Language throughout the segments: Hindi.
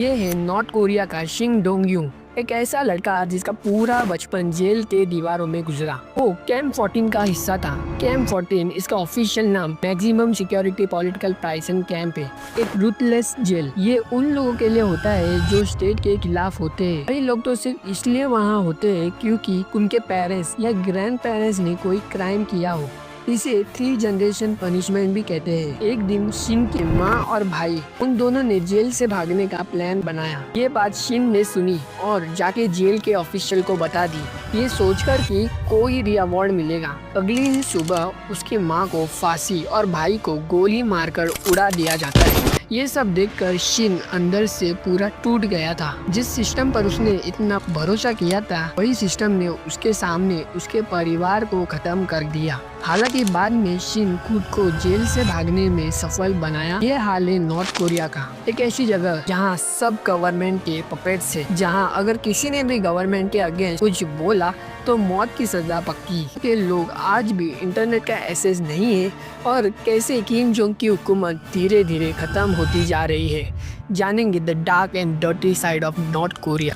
ये है नॉर्थ कोरिया का शिन डोंग यूंग, एक ऐसा लड़का जिसका पूरा बचपन जेल के दीवारों में गुजरा। वो कैंप 14 का हिस्सा था। कैंप 14 इसका ऑफिशियल नाम मैक्सिमम सिक्योरिटी पॉलिटिकल प्राइजन कैंप है, एक रूथलेस जेल। ये उन लोगों के लिए होता है जो स्टेट के खिलाफ होते हैं। कई लोग तो सिर्फ इसलिए वहाँ होते हैं क्योंकि उनके पेरेंट्स या ग्रैंड पेरेंट्स ने कोई क्राइम किया हो। इसे 3 जनरेशन पनिशमेंट भी कहते हैं। एक दिन शिन की माँ और भाई उन दोनों ने जेल से भागने का प्लान बनाया। ये बात शिन ने सुनी और जाके जेल के ऑफिशियल को बता दी, ये सोचकर कि कोई रिवॉर्ड मिलेगा। अगली ही सुबह उसकी माँ को फांसी और भाई को गोली मारकर उड़ा दिया जाता है। ये सब देखकर शिन अंदर से पूरा टूट गया था। जिस सिस्टम पर उसने इतना भरोसा किया था, वही सिस्टम ने उसके सामने उसके परिवार को खत्म कर दिया। हालांकि बाद में शिन खुद को जेल से भागने में सफल बनाया। ये हाल है नॉर्थ कोरिया का, एक ऐसी जगह जहाँ सब गवर्नमेंट के पपेट्स है, जहाँ अगर किसी ने भी गवर्नमेंट के अगेंस्ट कुछ बोला तो मौत की सजा पक्की। के लोग आज भी इंटरनेट का एक्सेस नहीं है और कैसे किम जोंग की हुकूमत धीरे धीरे खत्म होती जा रही है। जानेंगे the dark and dirty side of north Korea.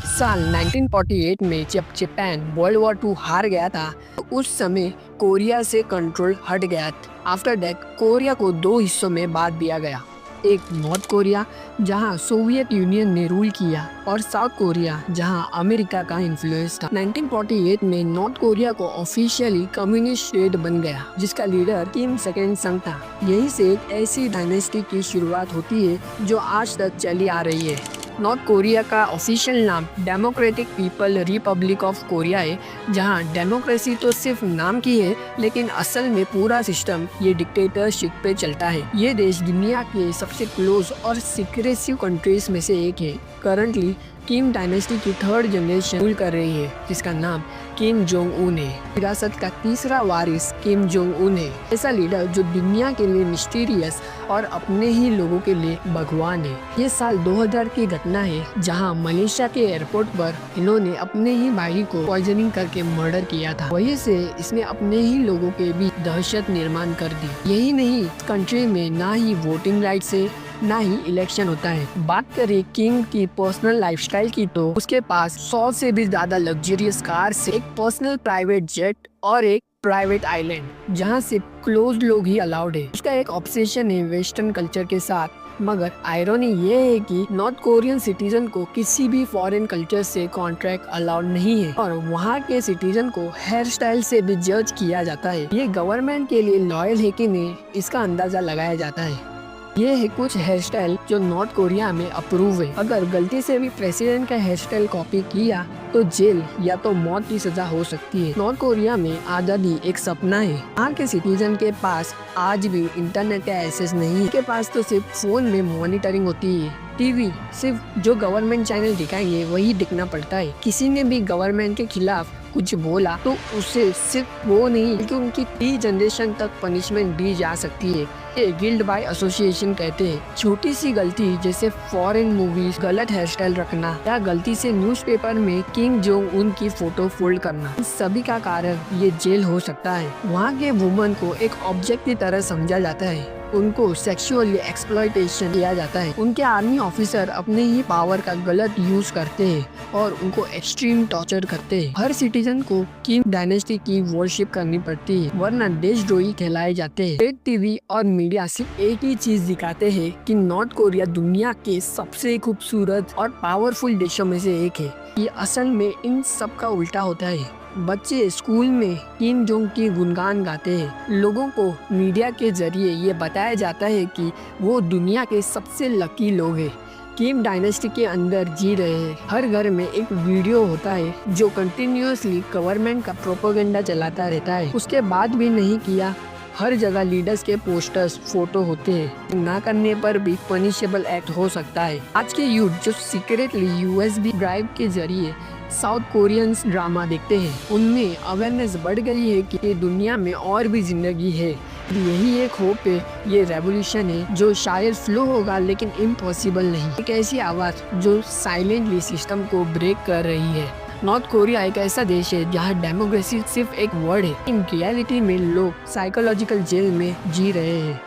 साल 1948 में जब जापान वर्ल्ड वॉर 2 हार गया था, तो उस समय कोरिया से कंट्रोल हट गया। आफ्टर दैट कोरिया को 2 हिस्सों में बांट दिया गया, एक नॉर्थ कोरिया जहां सोवियत यूनियन ने रूल किया और साउथ कोरिया जहां अमेरिका का इन्फ्लुएंस था। 1948 में नॉर्थ कोरिया को ऑफिशियली कम्युनिस्ट स्टेट बन गया, जिसका लीडर किम सेकेंड संग था। यही से एक ऐसी डायनेस्टी की शुरुआत होती है जो आज तक चली आ रही है। नॉर्थ कोरिया का ऑफिशियल नाम democratic people Republic of Korea है, जहां डेमोक्रेसी तो सिर्फ नाम की है, लेकिन असल में पूरा सिस्टम ये डिक्टेटरशिप पे चलता है। ये देश दुनिया के सबसे क्लोज और सिक्रेसिव कंट्रीज में से एक है। करंटली किम डायनेस्टी की 3rd जनरेशन रूल कर रही है, जिसका नाम किम जोंग उन है। विरासत का 3रा वारिस किम जोंग उन है, ऐसा लीडर जो दुनिया के लिए मिस्टीरियस और अपने ही लोगों के लिए भगवान है। ये साल 2000 की घटना है, जहां मलेशिया के एयरपोर्ट पर इन्होंने अपने ही भाई को पॉइजनिंग करके मर्डर किया था। वही से इसने अपने ही लोगों के बीच दहशत निर्माण कर दी। यही नहीं, कंट्री में ना ही वोटिंग राइट्स है, ना ही इलेक्शन होता है। बात करें किंग की पर्सनल लाइफस्टाइल की, तो उसके पास 100 से भी ज्यादा लग्जरियस कार से एक पर्सनल प्राइवेट जेट और एक प्राइवेट आइलैंड, जहां से क्लोज लोग ही अलाउड है। उसका एक ऑब्सेशन है वेस्टर्न कल्चर के साथ। मगर आयरनी ये है कि नॉर्थ कोरियन सिटीजन को किसी भी फॉरेन कल्चर से कॉन्ट्रैक्ट अलाउड नहीं है और वहाँ के सिटीजन को हेयर स्टाइल से भी जज किया जाता है। ये गवर्नमेंट के लिए लॉयल है कि नहीं, इसका अंदाजा लगाया जाता है। ये है कुछ हेयर स्टाइल जो नॉर्थ कोरिया में अप्रूव है। अगर गलती से भी प्रेसिडेंट का हेयर स्टाइल कॉपी किया तो जेल या तो मौत की सजा हो सकती है। नॉर्थ कोरिया में आज़ादी एक सपना है। यहाँ के सिटीजन के पास आज भी इंटरनेट का एक्सेस नहीं है। के पास तो सिर्फ फोन में मॉनिटरिंग होती है। टीवी सिर्फ जो गवर्नमेंट चैनल दिखाएंगे वही दिखना पड़ता है। किसी ने भी गवर्नमेंट के खिलाफ कुछ बोला तो उसे सिर्फ वो नहीं बल्कि उनकी 3 जनरेशन तक पनिशमेंट दी जा सकती है। ये गिल्ड बाय एसोसिएशन कहते हैं। छोटी सी गलती जैसे फॉरेन मूवीज, गलत हेयर स्टाइल रखना या गलती से न्यूज़पेपर में किम जोंग उन की फोटो फोल्ड करना, इन सभी का कारण ये जेल हो सकता है। वहाँ के वुमन को एक ऑब्जेक्ट की तरह समझा जाता है, उनको सेक्सुअली एक्सप्लॉयटेशन किया जाता है। उनके आर्मी ऑफिसर अपने ही पावर का गलत यूज करते हैं और उनको एक्सट्रीम टॉर्चर करते हैं। हर सिटीजन को किम डायनेस्टी की वर्शिप करनी पड़ती है, वरना देशद्रोही कहलाए जाते हैं। स्टेट टीवी और मीडिया सिर्फ एक ही चीज दिखाते हैं कि नॉर्थ कोरिया दुनिया के सबसे खूबसूरत और पावरफुल देशों में से एक है। ये असल में इन सब का उल्टा होता है। बच्चे स्कूल में किम जोंग की गुणगान गाते हैं। लोगों को मीडिया के जरिए ये बताया जाता है कि वो दुनिया के सबसे लकी लोग हैं, किम डायनेस्टी के अंदर जी रहे हैं। हर घर में एक वीडियो होता है जो कंटिन्यूअसली गवर्नमेंट का प्रोपेगेंडा चलाता रहता है। उसके बाद भी नहीं किया, हर जगह लीडर्स के पोस्टर्स, फोटो होते हैं। ना करने पर भी पनिशेबल एक्ट हो सकता है। आज के यूथ जो सीक्रेटली यूएसबी ड्राइव के जरिए साउथ कोरियंस ड्रामा देखते हैं, उनमें अवेयरनेस बढ़ गई है कि दुनिया में और भी जिंदगी है। यही एक होप है, ये रेवोल्यूशन है जो शायद फ्लो होगा लेकिन इम्पॉसिबल नहीं। एक ऐसी आवाज़ जो साइलेंटली सिस्टम को ब्रेक कर रही है। नॉर्थ कोरिया एक ऐसा देश है जहाँ डेमोक्रेसी सिर्फ एक वर्ड है, इन रियलिटी में लोग साइकोलॉजिकल जेल में जी रहे हैं।